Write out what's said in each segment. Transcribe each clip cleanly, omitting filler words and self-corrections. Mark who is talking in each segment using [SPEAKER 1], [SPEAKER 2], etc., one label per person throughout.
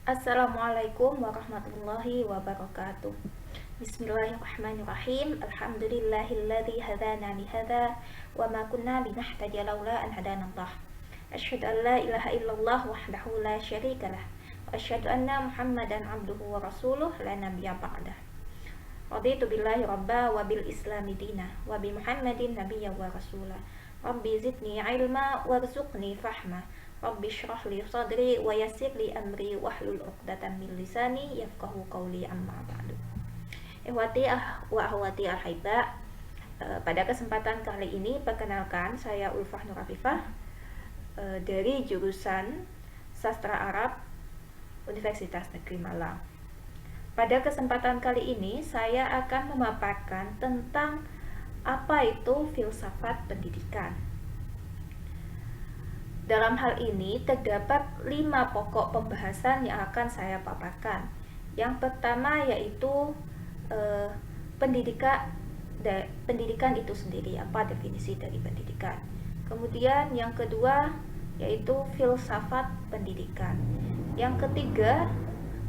[SPEAKER 1] Assalamualaikum warahmatullahi wabarakatuh. Bismillahirrahmanirrahim. Alhamdulillahilladzi hadana lihada wa ma kunna linahtadiya laula an hadanallah. Asyhadu an la ilaha illallah wahdahu la syarikalah wa asyhadu anna Muhammadan abduhu wa rasuluh la nabiyya ba'dah. Raditu billahi rabba wa bil islami dina wa bi Muhammadin nabiyya wa rasulah. Rabbi zidni ilma warzuqni fahma. Rabbi syrah li sadri wa yassir li amri wahlul 'uqdatam min lisani yafqahu qawli amma ba'du. Ihwati wa akhwati al-haiba, pada kesempatan kali ini perkenalkan saya Ulfah Nur Afifah dari jurusan Sastra Arab Universitas Negeri Malang. Pada kesempatan kali ini saya akan memaparkan tentang apa itu filsafat pendidikan. Dalam hal ini terdapat 5 pokok pembahasan yang akan saya paparkan. Yang pertama yaitu pendidikan itu sendiri, apa definisi dari pendidikan. Kemudian yang kedua yaitu filsafat pendidikan. Yang ketiga,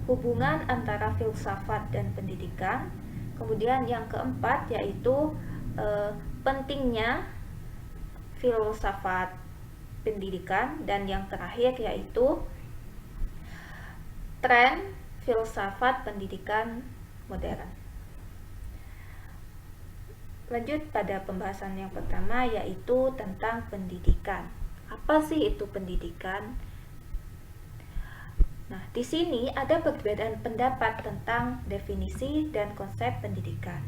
[SPEAKER 1] hubungan antara filsafat dan pendidikan. Kemudian yang keempat yaitu pentingnya filsafat pendidikan, dan yang terakhir yaitu tren filsafat pendidikan modern. Lanjut pada pembahasan yang pertama yaitu tentang pendidikan. Apa sih itu pendidikan? Nah, di sini ada perbedaan pendapat tentang definisi dan konsep pendidikan.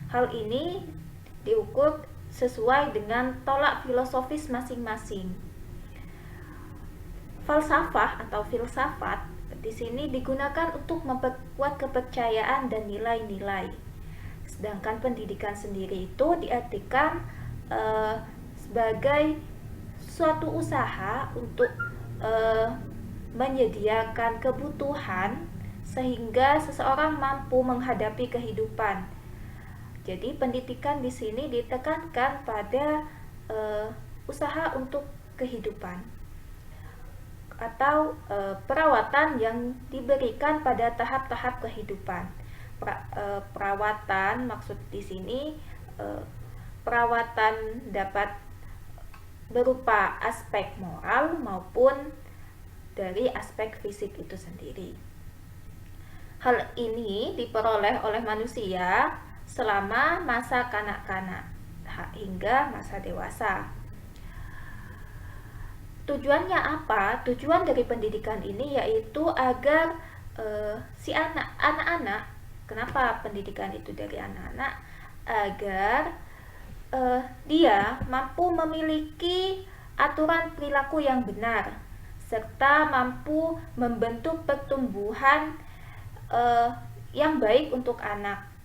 [SPEAKER 1] Hal ini diukur sesuai dengan tolak filosofis masing-masing. Falsafah atau filsafat di sini digunakan untuk memperkuat kepercayaan dan nilai-nilai. Sedangkan pendidikan sendiri itu diartikan sebagai suatu usaha untuk menyediakan kebutuhan sehingga seseorang mampu menghadapi kehidupan. Jadi pendidikan di sini ditekankan pada usaha untuk kehidupan atau perawatan yang diberikan pada tahap-tahap kehidupan. Perawatan maksud di sini perawatan dapat berupa aspek moral maupun dari aspek fisik itu sendiri. Hal ini diperoleh oleh manusia selama masa kanak-kanak hingga masa dewasa. Tujuannya apa? Tujuan dari pendidikan ini yaitu agar si anak-anak, kenapa pendidikan itu dari anak-anak? Agar dia mampu memiliki aturan perilaku yang benar serta mampu membentuk pertumbuhan yang baik untuk anak,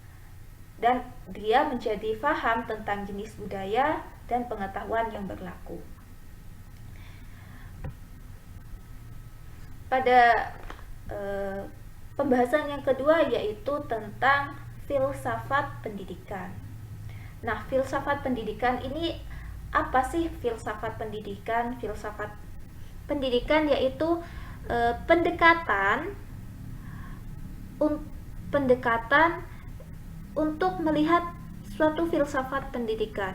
[SPEAKER 1] dan dia menjadi paham tentang jenis budaya dan pengetahuan yang berlaku. Pada pembahasan yang kedua yaitu tentang filsafat pendidikan. Nah, filsafat pendidikan ini apa sih filsafat pendidikan? Filsafat pendidikan yaitu pendekatan untuk melihat suatu filsafat pendidikan.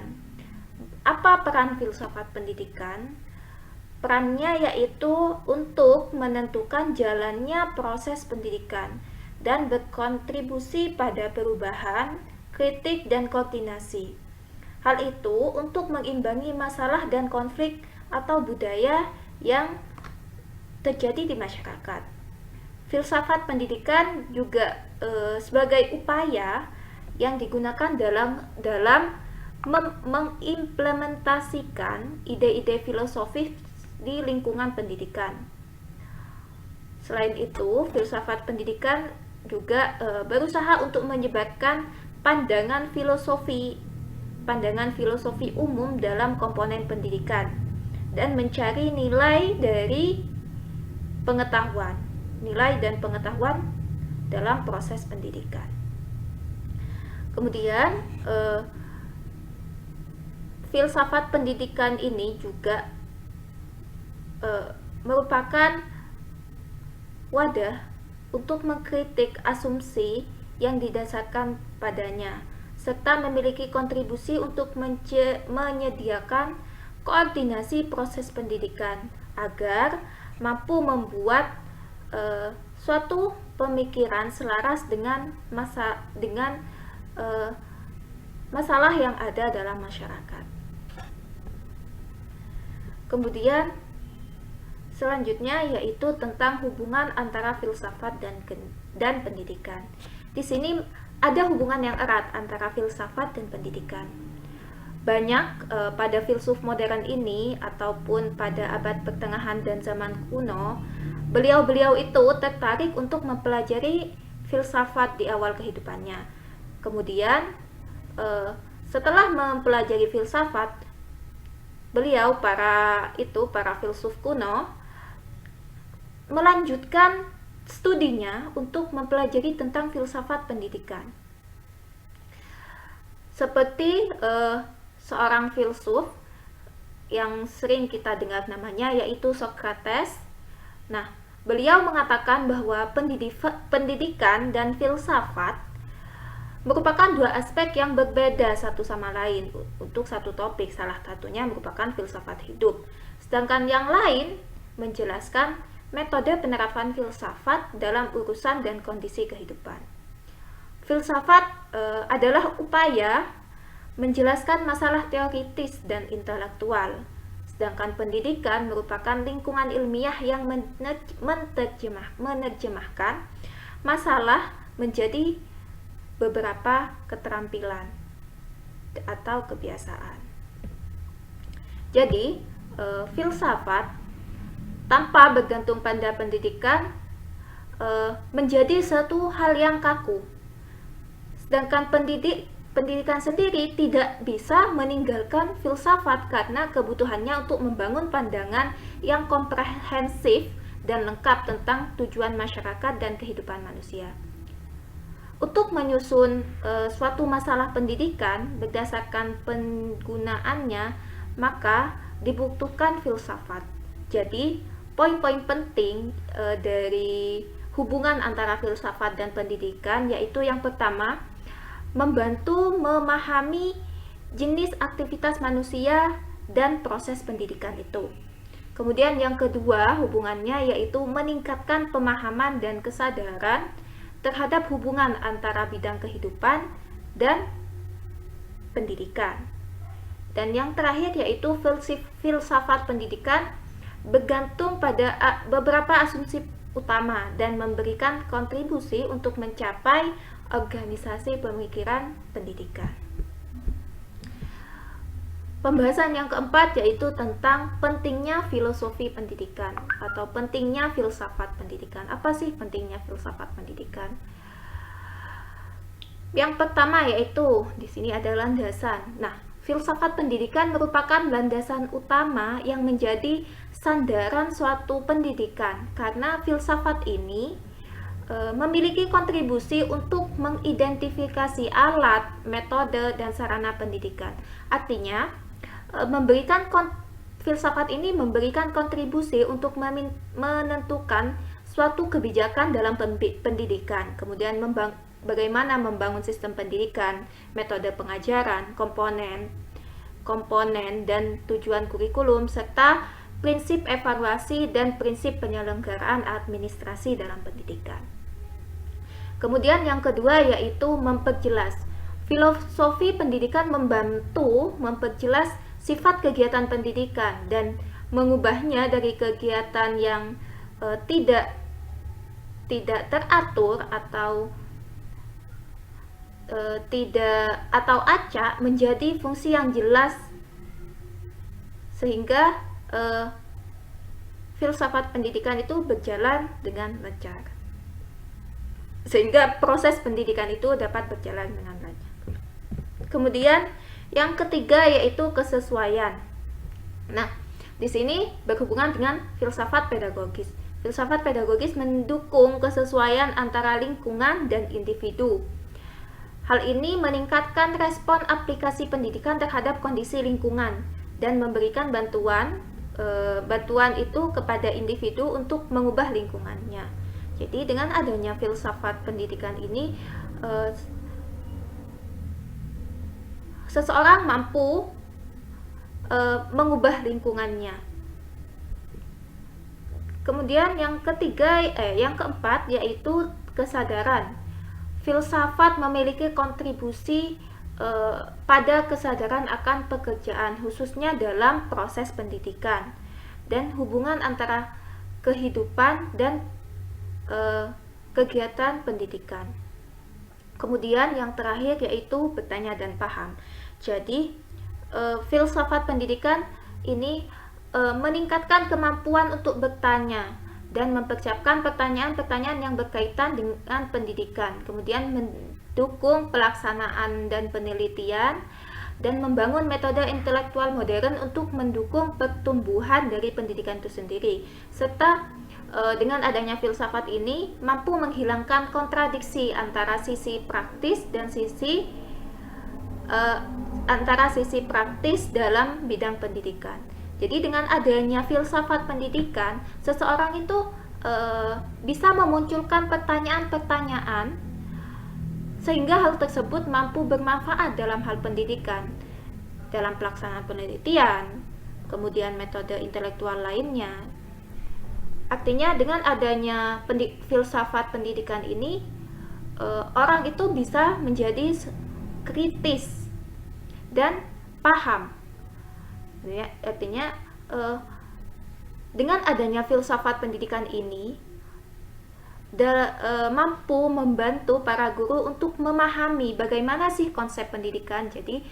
[SPEAKER 1] Apa peran filsafat pendidikan? Perannya yaitu untuk menentukan jalannya proses pendidikan dan berkontribusi pada perubahan, kritik, dan koordinasi. Hal itu untuk mengimbangi masalah dan konflik atau budaya yang terjadi di masyarakat. Filsafat pendidikan juga sebagai upaya yang digunakan dalam mengimplementasikan ide-ide filosofis di lingkungan pendidikan. Selain itu, filsafat pendidikan juga berusaha untuk menyebarkan pandangan filosofi umum dalam komponen pendidikan dan mencari nilai dan pengetahuan dalam proses pendidikan. Kemudian filsafat pendidikan ini juga merupakan wadah untuk mengkritik asumsi yang didasarkan padanya, serta memiliki kontribusi untuk menyediakan koordinasi proses pendidikan agar mampu membuat suatu pemikiran selaras dengan masalah yang ada dalam masyarakat. Kemudian selanjutnya yaitu tentang hubungan antara filsafat dan pendidikan. Di sini ada hubungan yang erat antara filsafat dan pendidikan. Banyak pada filsuf modern ini ataupun pada abad pertengahan dan zaman kuno, beliau-beliau itu tertarik untuk mempelajari filsafat di awal kehidupannya. Kemudian setelah mempelajari filsafat, beliau para filsuf kuno melanjutkan studinya untuk mempelajari tentang filsafat pendidikan. Seperti seorang filsuf yang sering kita dengar namanya, yaitu Socrates. Nah, beliau mengatakan bahwa pendidikan dan filsafat merupakan dua aspek yang berbeda satu sama lain untuk satu topik. Salah satunya merupakan filsafat hidup, sedangkan yang lain menjelaskan metode penerapan filsafat dalam urusan dan kondisi kehidupan. Filsafat adalah upaya menjelaskan masalah teoritis dan intelektual, sedangkan pendidikan merupakan lingkungan ilmiah yang menerjemahkan masalah menjadi beberapa keterampilan atau kebiasaan. Jadi, filsafat tanpa bergantung pada pendidikan menjadi satu hal yang kaku. Sedangkan pendidikan sendiri tidak bisa meninggalkan filsafat karena kebutuhannya untuk membangun pandangan yang komprehensif dan lengkap tentang tujuan masyarakat dan kehidupan manusia. Untuk menyusun suatu masalah pendidikan berdasarkan penggunaannya, maka dibutuhkan filsafat. Jadi, poin-poin penting dari hubungan antara filsafat dan pendidikan yaitu yang pertama, membantu memahami jenis aktivitas manusia dan proses pendidikan itu. Kemudian yang kedua, hubungannya yaitu meningkatkan pemahaman dan kesadaran terhadap hubungan antara bidang kehidupan dan pendidikan. Dan yang terakhir yaitu filsafat pendidikan bergantung pada beberapa asumsi utama dan memberikan kontribusi untuk mencapai organisasi pemikiran pendidikan. Pembahasan yang keempat yaitu tentang pentingnya filosofi pendidikan atau pentingnya filsafat pendidikan. Apa sih pentingnya filsafat pendidikan? Yang pertama yaitu di sini ada landasan. Nah, filsafat pendidikan merupakan landasan utama yang menjadi sandaran suatu pendidikan karena filsafat ini memiliki kontribusi untuk mengidentifikasi alat, metode, dan sarana pendidikan. Artinya, filsafat ini memberikan kontribusi untuk menentukan suatu kebijakan dalam pendidikan, kemudian bagaimana membangun sistem pendidikan, metode pengajaran, komponen dan tujuan kurikulum, serta prinsip evaluasi dan prinsip penyelenggaraan administrasi dalam pendidikan. Kemudian yang kedua yaitu memperjelas. Filosofi pendidikan membantu memperjelas sifat kegiatan pendidikan dan mengubahnya dari kegiatan yang tidak teratur atau acak menjadi fungsi yang jelas, sehingga filsafat pendidikan itu berjalan dengan lancar, sehingga proses pendidikan itu dapat berjalan dengan lancar. Kemudian yang ketiga yaitu kesesuaian. Nah, di sini berhubungan dengan filsafat pedagogis. Filsafat pedagogis mendukung kesesuaian antara lingkungan dan individu. Hal ini meningkatkan respon aplikasi pendidikan terhadap kondisi lingkungan dan memberikan bantuan itu kepada individu untuk mengubah lingkungannya. Jadi dengan adanya filsafat pendidikan ini, seseorang mampu mengubah lingkungannya. Kemudian yang keempat yaitu kesadaran. Filsafat memiliki kontribusi pada kesadaran akan pekerjaan, khususnya dalam proses pendidikan dan hubungan antara kehidupan dan kegiatan pendidikan. Kemudian yang terakhir yaitu bertanya dan paham. Jadi filsafat pendidikan ini meningkatkan kemampuan untuk bertanya dan mempersiapkan pertanyaan-pertanyaan yang berkaitan dengan pendidikan. Kemudian mendukung pelaksanaan dan penelitian dan membangun metode intelektual modern untuk mendukung pertumbuhan dari pendidikan itu sendiri. Serta dengan adanya filsafat ini mampu menghilangkan kontradiksi antara sisi praktis dan sisi dalam bidang pendidikan. Jadi dengan adanya filsafat pendidikan, seseorang itu bisa memunculkan pertanyaan-pertanyaan sehingga hal tersebut mampu bermanfaat dalam hal pendidikan, dalam pelaksanaan penelitian, kemudian metode intelektual lainnya. Artinya dengan adanya filsafat pendidikan ini, orang itu bisa menjadi kritis dan paham. Ya, artinya dengan adanya filsafat pendidikan ini mampu membantu para guru untuk memahami bagaimana sih konsep pendidikan. Jadi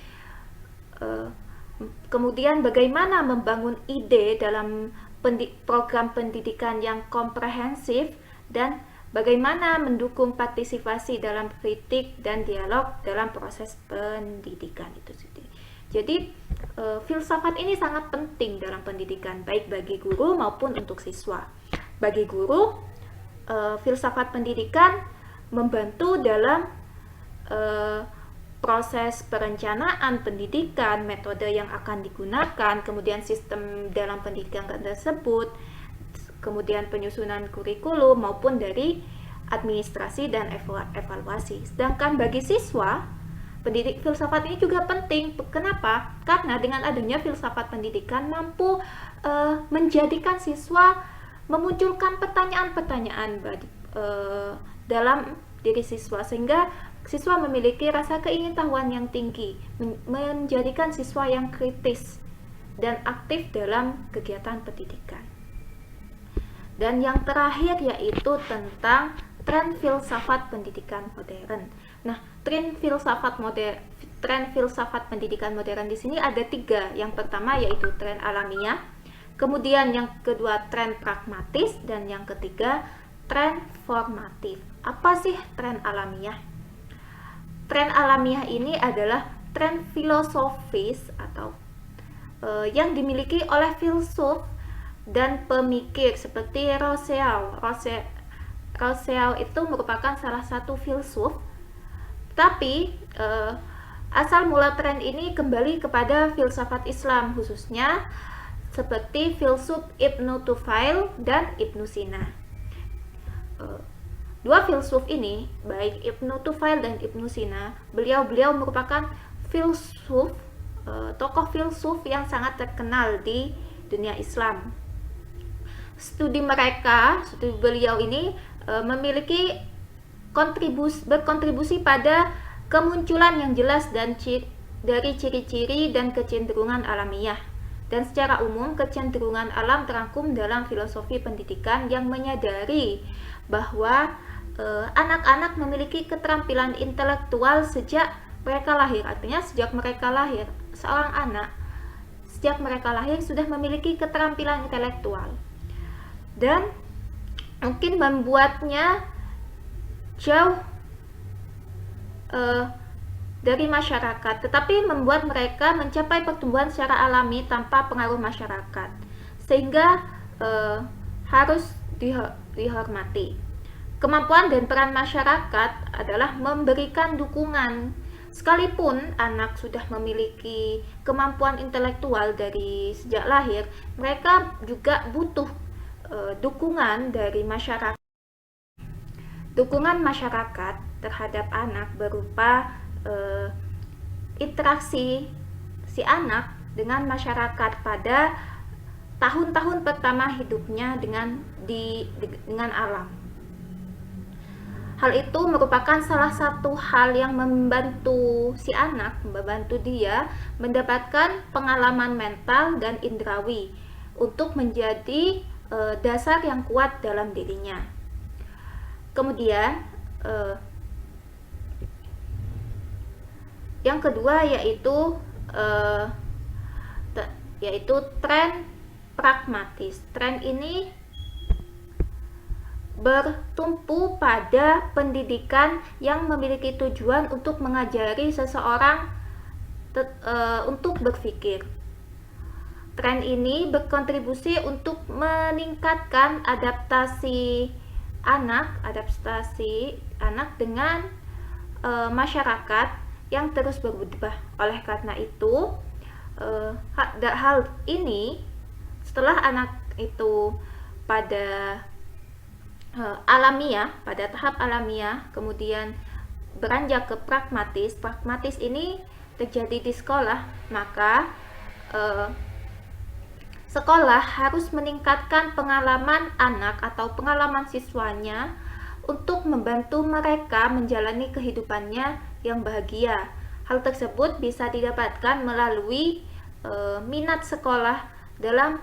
[SPEAKER 1] kemudian bagaimana membangun ide dalam program pendidikan yang komprehensif dan bagaimana mendukung partisipasi dalam kritik dan dialog dalam proses pendidikan itu sendiri. Jadi filsafat ini sangat penting dalam pendidikan, baik bagi guru maupun untuk siswa. Bagi guru, filsafat pendidikan membantu dalam proses perencanaan pendidikan, metode yang akan digunakan, kemudian sistem dalam pendidikan tersebut, kemudian penyusunan kurikulum maupun dari administrasi dan evaluasi. Sedangkan bagi siswa, filsafat ini juga penting. Kenapa? Karena dengan adanya filsafat pendidikan mampu menjadikan siswa memunculkan pertanyaan-pertanyaan dalam diri siswa, sehingga siswa memiliki rasa keingintahuan yang tinggi, menjadikan siswa yang kritis dan aktif dalam kegiatan pendidikan. Dan yang terakhir yaitu tentang tren filsafat pendidikan modern. Nah, tren filsafat pendidikan modern di sini ada 3. Yang pertama yaitu tren alamiah, kemudian yang kedua tren pragmatis, dan yang ketiga tren formatif. Apa sih tren alamiah? Tren alamiah ini adalah tren filosofis atau yang dimiliki oleh filsuf dan pemikir seperti Rousseau. Rousseau itu merupakan salah satu filsuf, tapi asal mula tren ini kembali kepada filsafat Islam, khususnya seperti filsuf Ibnu Tufail dan Ibnu Sina. Dua filsuf ini, baik Ibnu Tufail dan Ibnu Sina, beliau merupakan filsuf, tokoh filsuf yang sangat terkenal di dunia Islam. Studi beliau ini memiliki berkontribusi pada kemunculan yang jelas dan dari ciri-ciri dan kecenderungan alamiah. Dan secara umum, kecenderungan alam terangkum dalam filosofi pendidikan yang menyadari bahwa anak-anak memiliki keterampilan intelektual sejak mereka lahir. Artinya sejak mereka lahir, seorang anak sejak mereka lahir sudah memiliki keterampilan intelektual, dan mungkin membuatnya jauh dari masyarakat, tetapi membuat mereka mencapai pertumbuhan secara alami tanpa pengaruh masyarakat, sehingga harus dihormati. Kemampuan dan peran masyarakat adalah memberikan dukungan. Sekalipun anak sudah memiliki kemampuan intelektual dari sejak lahir, mereka juga butuh dukungan dari masyarakat Dukungan masyarakat terhadap anak berupa interaksi si anak dengan masyarakat pada tahun-tahun pertama hidupnya dengan alam. Hal itu merupakan salah satu hal yang membantu si anak, membantu dia mendapatkan pengalaman mental dan indrawi untuk menjadi dasar yang kuat dalam dirinya. Kemudian yang kedua yaitu tren pragmatis. Tren ini bertumpu pada pendidikan yang memiliki tujuan untuk mengajari seseorang untuk berpikir. Tren ini berkontribusi untuk meningkatkan adaptasi anak dengan masyarakat yang terus berubah. Oleh karena itu, hal ini setelah anak itu pada tahap alamiah, kemudian beranjak ke pragmatis. Pragmatis ini terjadi di sekolah, maka sekolah harus meningkatkan pengalaman anak atau pengalaman siswanya untuk membantu mereka menjalani kehidupannya yang bahagia. Hal tersebut bisa didapatkan melalui minat sekolah dalam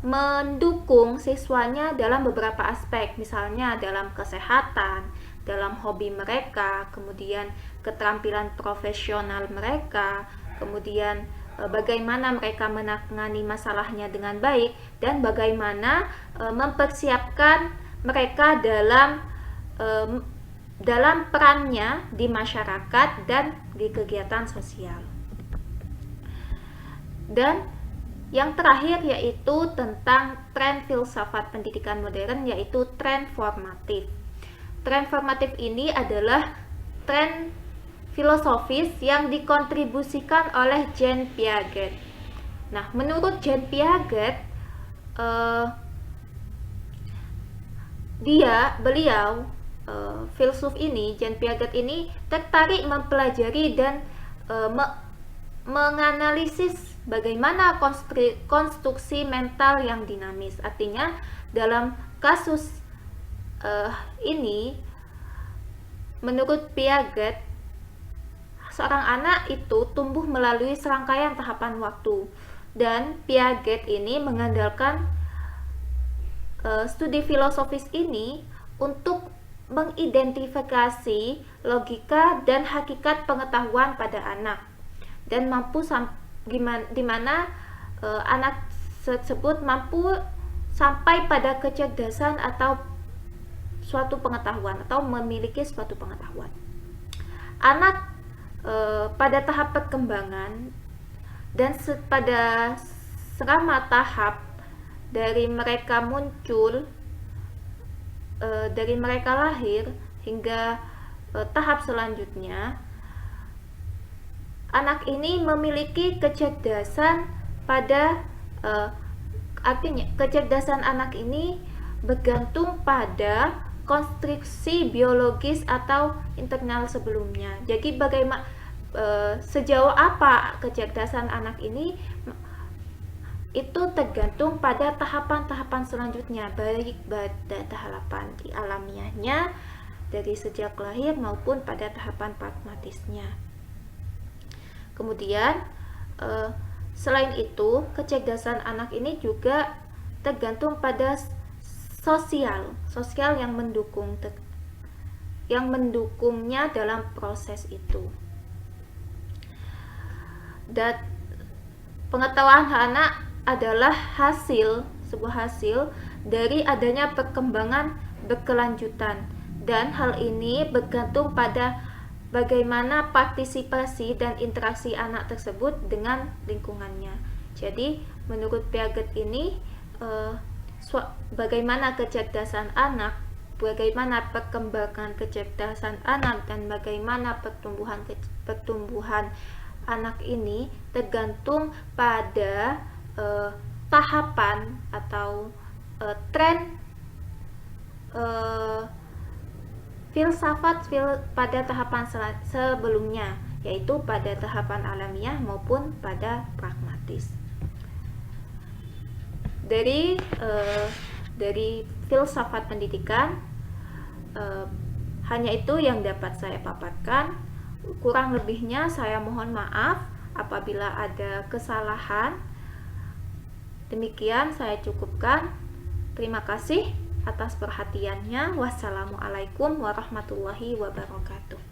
[SPEAKER 1] mendukung siswanya dalam beberapa aspek, misalnya dalam kesehatan, dalam hobi mereka, kemudian keterampilan profesional mereka, kemudian bagaimana mereka menangani masalahnya dengan baik, dan bagaimana mempersiapkan mereka dalam perannya di masyarakat dan di kegiatan sosial. Dan yang terakhir yaitu tentang tren filsafat pendidikan modern, yaitu tren formatif. Tren formatif ini adalah tren filosofis yang dikontribusikan oleh Jean Piaget. Nah, menurut Jean Piaget, filsuf ini, Jean Piaget ini tertarik mempelajari dan menganalisis bagaimana konstruksi mental yang dinamis. Artinya dalam kasus ini, menurut Piaget, seorang anak itu tumbuh melalui serangkaian tahapan waktu, dan Piaget ini mengandalkan studi filosofis ini untuk mengidentifikasi logika dan hakikat pengetahuan pada anak, dan di mana anak tersebut mampu sampai pada kecerdasan atau suatu pengetahuan, atau memiliki suatu pengetahuan. Anak pada tahap perkembangan dan pada selama tahap dari mereka muncul, dari mereka lahir hingga tahap selanjutnya, anak ini memiliki kecerdasan artinya kecerdasan anak ini bergantung pada konstruksi biologis atau internal sebelumnya. Jadi sejauh apa kecerdasan anak ini itu tergantung pada tahapan-tahapan selanjutnya, baik pada tahapan di alamiahnya dari sejak lahir maupun pada tahapan pragmatisnya. Kemudian selain itu, kecerdasan anak ini juga tergantung pada sosial yang mendukungnya dalam proses itu. Dan pengetahuan anak adalah sebuah hasil dari adanya perkembangan berkelanjutan, dan hal ini bergantung pada bagaimana partisipasi dan interaksi anak tersebut dengan lingkungannya. Jadi menurut Piaget ini, bagaimana kecerdasan anak, bagaimana perkembangan kecerdasan anak, dan bagaimana pertumbuhan anak ini tergantung pada tahapan atau tren filsafat pada tahapan sebelumnya, yaitu pada tahapan alamiah maupun pada pragmatis. Dari filsafat pendidikan, hanya itu yang dapat saya paparkan. Kurang lebihnya saya mohon maaf apabila ada kesalahan. Demikian saya cukupkan. Terima kasih atas perhatiannya. Wassalamualaikum warahmatullahi wabarakatuh.